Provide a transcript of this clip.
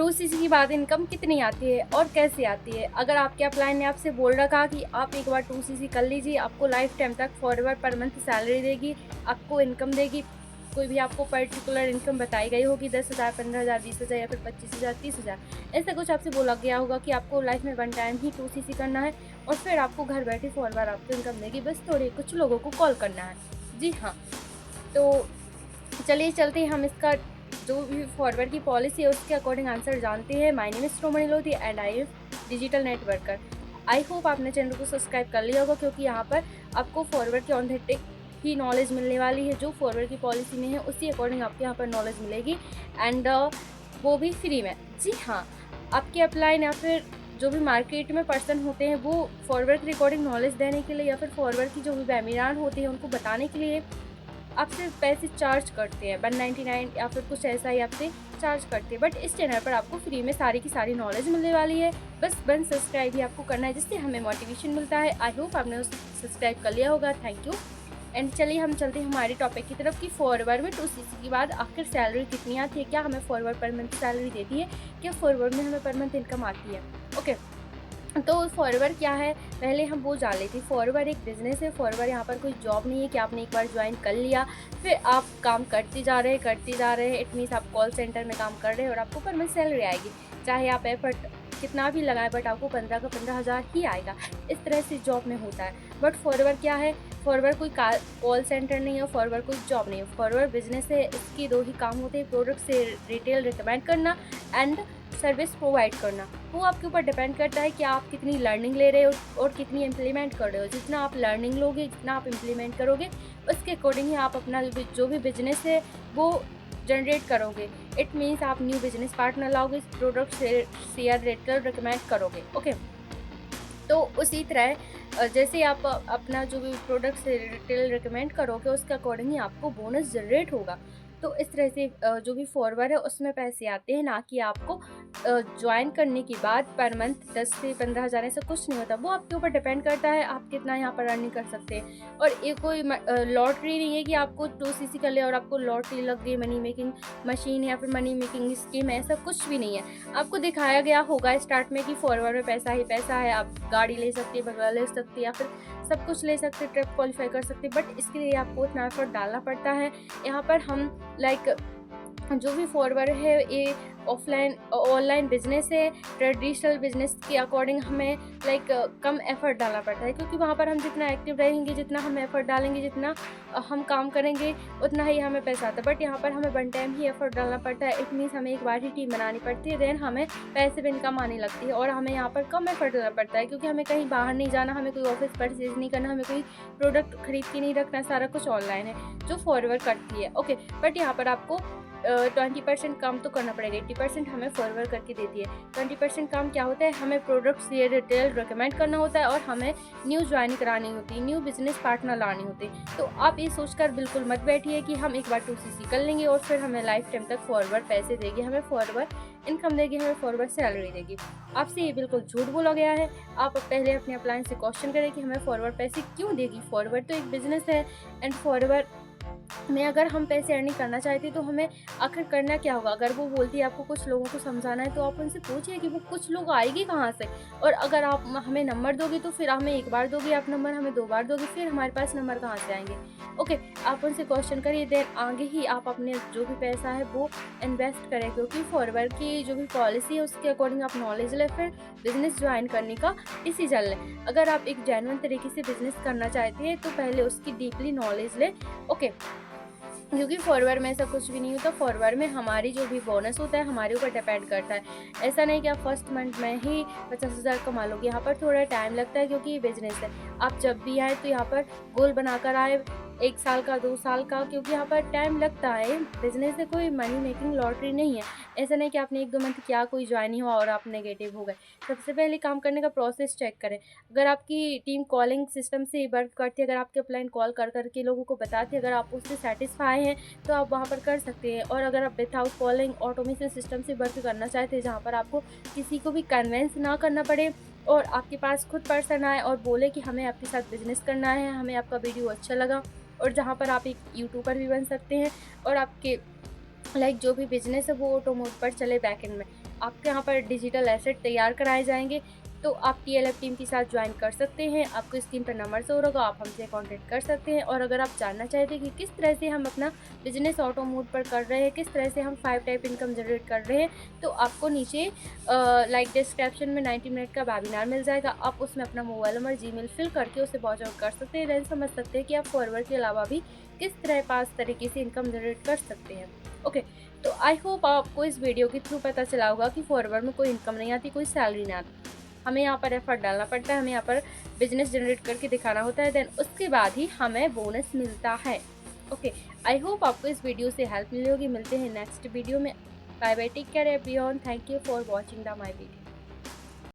2cc की बात income कितनी आती है और कैसे आती है। अगर आपके अपलाइन ने आपसे बोल रखा कि आप एक बार 2cc कर लीजिए, आपको लाइफ टाइम तक फॉरएवर पर मंथ सैलरी देगी, आपको इनकम देगी, कोई भी आपको पर्टिकुलर इनकम बताई गई होगी 10,000, 15,000, 20,000 या फिर 25,000, 30,000, ऐसा कुछ आपसे बोला गया होगा कि आपको लाइफ में वन टाइम ही 2cc करना है और फिर आपको घर बैठे फॉरएवर आपको इनकम देगी, बस थोड़े कुछ लोगों को कॉल करना है। जी हाँ, तो चलिए चलते हैं हम इसका जो भी फॉरवर्ड की पॉलिसी है उसके अकॉर्डिंग आंसर जानते हैं। My name is Romani Lodhi and I am digital networker. I hope आपने चैनल को सब्सक्राइब कर लिया होगा, क्योंकि यहाँ पर आपको फॉरवर्ड की ऑथेंटिक ही नॉलेज मिलने वाली है। जो फॉरवर्ड की पॉलिसी में है उसी अकॉर्डिंग आपको यहाँ पर नॉलेज मिलेगी एंड वो भी फ्री में। जी हाँ, आपके अपलाइन या फिर जो भी मार्केट में पर्सन होते हैं वो फॉरवर्ड की रिकॉर्डिंग नॉलेज देने के लिए या फिर फॉरवर्ड की जो भी वेबिनार होते हैं उनको बताने के लिए आपसे पैसे चार्ज करते हैं, 199 या फिर कुछ ऐसा ही आपसे चार्ज करते हैं। बट इस चैनल पर आपको फ्री में सारी की सारी नॉलेज मिलने वाली है। बस सब्सक्राइब ही आपको करना है, जिससे हमें मोटिवेशन मिलता है। आई होप आपने उस सब्सक्राइब कर लिया होगा। Thank you. एंड चलिए हम चलते हैं हमारे टॉपिक की तरफ कि फॉरवर्ड में 2cc के बाद आखिर सैलरी कितनी आती है, क्या हमें फॉरवर्ड पर मंथ सैलरी देती है, क्या फॉरवर्ड में हमें पर मंथ इनकम आती है। ओके, तो फॉरवर्ड क्या है पहले हम वो जान लेते हैं। फॉरवर्ड एक बिजनेस है। फॉरवर्ड यहाँ पर कोई जॉब नहीं है कि आपने एक बार ज्वाइन कर लिया फिर आप काम करते जा रहे हैं। इट मीन्स आप कॉल सेंटर में काम कर रहे हैं और आपको पर मंथ सैलरी आएगी, चाहे आप एफर्ट कितना भी लगाएं बट आपको 15 का 15,000 ही आएगा। इस तरह से जॉब में होता है। बट फॉरवर्ड क्या है, फॉरवर्ड कोई कॉल सेंटर नहीं है, फॉरवर्ड कोई जॉब नहीं है। फॉरवर्ड बिजनेस है। इसके दो ही काम होते हैं, प्रोडक्ट से रिटेल रिकमेंड करना एंड सर्विस प्रोवाइड करना। वो आपके ऊपर डिपेंड करता है कि आप कितनी लर्निंग ले रहे हो और कितनी इम्प्लीमेंट कर रहे हो। जितना आप लर्निंग लोगे, जितना आप इम्प्लीमेंट करोगे, उसके अकॉर्डिंग ही आप अपना जो भी बिजनेस है वो जनरेट करोगे। इट मीन्स आप न्यू बिजनेस पार्टनर लाओगे, प्रोडक्ट शेयर रेट रिकमेंड करोगे। ओके, तो उसी तरह जैसे आप अपना जो भी प्रोडक्ट से रिटेल रिकमेंड करोगे उसके अकॉर्डिंग ही आपको बोनस जनरेट होगा। तो इस तरह से जो भी फॉरवर्ड है उसमें पैसे आते हैं, ना कि आपको ज्वाइन करने के बाद पर मंथ 10 से 15,000 ऐसा कुछ नहीं होता। वो आपके ऊपर डिपेंड करता है आप कितना यहाँ पर अर्निंग कर सकते हैं। और ये कोई लॉटरी नहीं है कि आपको 2cc कर ले और आपको लॉटरी लग गई, मनी मेकिंग मशीन या फिर मनी मेकिंग स्कीम, ऐसा कुछ भी नहीं है। आपको दिखाया गया होगा स्टार्ट में कि फॉरवर्ड में पैसा ही पैसा है, आप गाड़ी ले सकते हैं, बंगला ले सकते हैं या फिर सब कुछ ले सकते, ट्रिप क्वालिफाई कर सकते, बट इसके लिए आपको इतना एफर्ट डालना पड़ता है। यहाँ पर हम लाइक जो भी फॉरवर्ड है ये ऑफलाइन ऑनलाइन बिजनेस है। ट्रेडिशनल बिजनेस के अकॉर्डिंग हमें लाइक कम एफर्ट डालना पड़ता है, क्योंकि वहाँ पर हम जितना एक्टिव रहेंगे, जितना हम एफर्ट डालेंगे, जितना हम काम करेंगे, उतना ही हमें पैसा आता है। बट यहाँ पर हमें वन टाइम ही एफर्ट डालना पड़ता है। इट मीन्स हमें एक बार ही टीम बनानी पड़ती है, देन हमें पैसे भी इनकम आने लगती है। और हमें यहाँ पर कम एफर्ट डालना पड़ता है, क्योंकि हमें कहीं बाहर नहीं जाना, हमें कोई ऑफिस परचेज नहीं करना, हमें कोई प्रोडक्ट खरीद के नहीं रखना, सारा कुछ ऑनलाइन है जो फॉरवर्ड करती है। ओके, बट यहाँ पर आपको 20% काम तो करना पड़ेगा। 80% हमें फॉरवर्ड करके देती है। 20% काम क्या होता है, हमें प्रोडक्ट्स ये रिटेल रिकमेंड करना होता है और हमें न्यू ज्वाइन करानी होती है, न्यू बिजनेस पार्टनर लाने होते हैं। तो आप ये सोचकर बिल्कुल मत बैठिए कि हम एक बार 2cc कर लेंगे और फिर हमें लाइफ टाइम तक फॉरवर्ड पैसे देगी, हमें फॉरवर्ड इनकम देगी, हमें फॉरवर्ड सैलरी देगी। आपसे ये बिल्कुल झूठ बोला गया है। आप पहले अपने अपलाइन से क्वेश्चन करें कि हमें फॉरवर्ड पैसे क्यों देगी। फॉरवर्ड तो एक बिजनेस है एंड फॉरवर्ड में अगर हम पैसे अर्निंग करना चाहते हैं तो हमें आखिर करना क्या होगा। अगर वो बोलती है आपको कुछ लोगों को समझाना है तो आप उनसे पूछिए कि वो कुछ लोग आएगी कहाँ से। और अगर आप हमें नंबर दोगे तो फिर हमें एक बार दोगे आप नंबर, हमें 2 बार दोगे, फिर हमारे पास नंबर कहाँ से आएंगे। ओके, आप उनसे क्वेश्चन करिए, देन आगे ही आप अपने जो भी पैसा है वो इन्वेस्ट करें, क्योंकि फॉरवर्ड की जो भी पॉलिसी है उसके अकॉर्डिंग आप नॉलेज लें, फिर बिजनेस ज्वाइन करने का डिसीजन लें। अगर आप एक जेन्युइन तरीके से बिजनेस करना चाहते हैं तो पहले उसकी डीपली नॉलेज लें। ओके, क्योंकि फॉरवर्ड में ऐसा कुछ भी नहीं होता। फॉरवर्ड में हमारी जो भी बोनस होता है हमारे ऊपर डिपेंड करता है। ऐसा नहीं कि आप फर्स्ट मंथ में ही 50,000 कमा लोगे। यहाँ पर थोड़ा टाइम लगता है, क्योंकि ये बिजनेस है। आप जब भी आए तो यहाँ पर गोल बनाकर आए, 1 साल का, 2 साल का, क्योंकि यहाँ पर टाइम लगता है। बिजनेस है, कोई मनी मेकिंग लॉटरी नहीं है। ऐसा नहीं कि आपने 1-2 मंथ किया, कोई ज्वाइन नहीं हुआ और आप नेगेटिव हो गए। सबसे पहले काम करने का प्रोसेस चेक करें। अगर आपकी टीम कॉलिंग सिस्टम से वर्क करती है, अगर आपके अपलाइन कॉल कर करके लोगों को बताती है, अगर आप उससे सेटिस्फाई हैं तो आप वहाँ पर कर सकते हैं। और अगर आप विदाउट कॉलिंग ऑटोमेशन सिस्टम से वर्क करना चाहते हैं, जहाँ पर आपको किसी को भी कन्वेंस ना करना पड़े और आपके पास खुद पर्सन आए और बोले कि हमें आपके साथ बिजनेस करना है, हमें आपका वीडियो अच्छा लगा, और जहाँ पर आप एक यूट्यूबर भी बन सकते हैं और आपके लाइक जो भी बिजनेस है वो ऑटो मोड पर चले बैकएंड में। आपके यहाँ पर डिजिटल एसेट तैयार कराए जाएंगे। तो आप TLF टीम के साथ ज्वाइन कर सकते हैं। आपको स्क्रीन पर नंबर शो होगा, आप हमसे कॉन्टेक्ट कर सकते हैं। और अगर आप जानना चाहते हैं कि किस तरह से हम अपना बिजनेस ऑटो मोड पर कर रहे हैं, किस तरह से हम 5 टाइप इनकम जनरेट कर रहे हैं, तो आपको नीचे लाइक डिस्क्रिप्शन में 90 मिनट का वेबिनार मिल जाएगा। आप उसमें अपना मोबाइल नंबर, जीमेल फिल करके उसे वॉच आउट कर सकते हैं। देन समझ सकते हैं कि आप फॉरवर्ड के अलावा भी किस तरह 5 तरीके से इनकम जनरेट कर सकते हैं। ओके, तो आई होप आपको इस वीडियो के थ्रू पता चला होगा कि फॉरवर्ड में कोई इनकम नहीं आती, कोई सैलरी नहीं आती। हमें यहाँ पर एफर्ट डालना पड़ता है, हमें यहाँ पर बिजनेस जनरेट करके दिखाना होता है, देन उसके बाद ही हमें बोनस मिलता है। ओके, आई होप आपको इस वीडियो से हेल्प मिली होगी। मिलते हैं नेक्स्ट वीडियो में। Bye bye, take care everyone, thank you for watching the my video.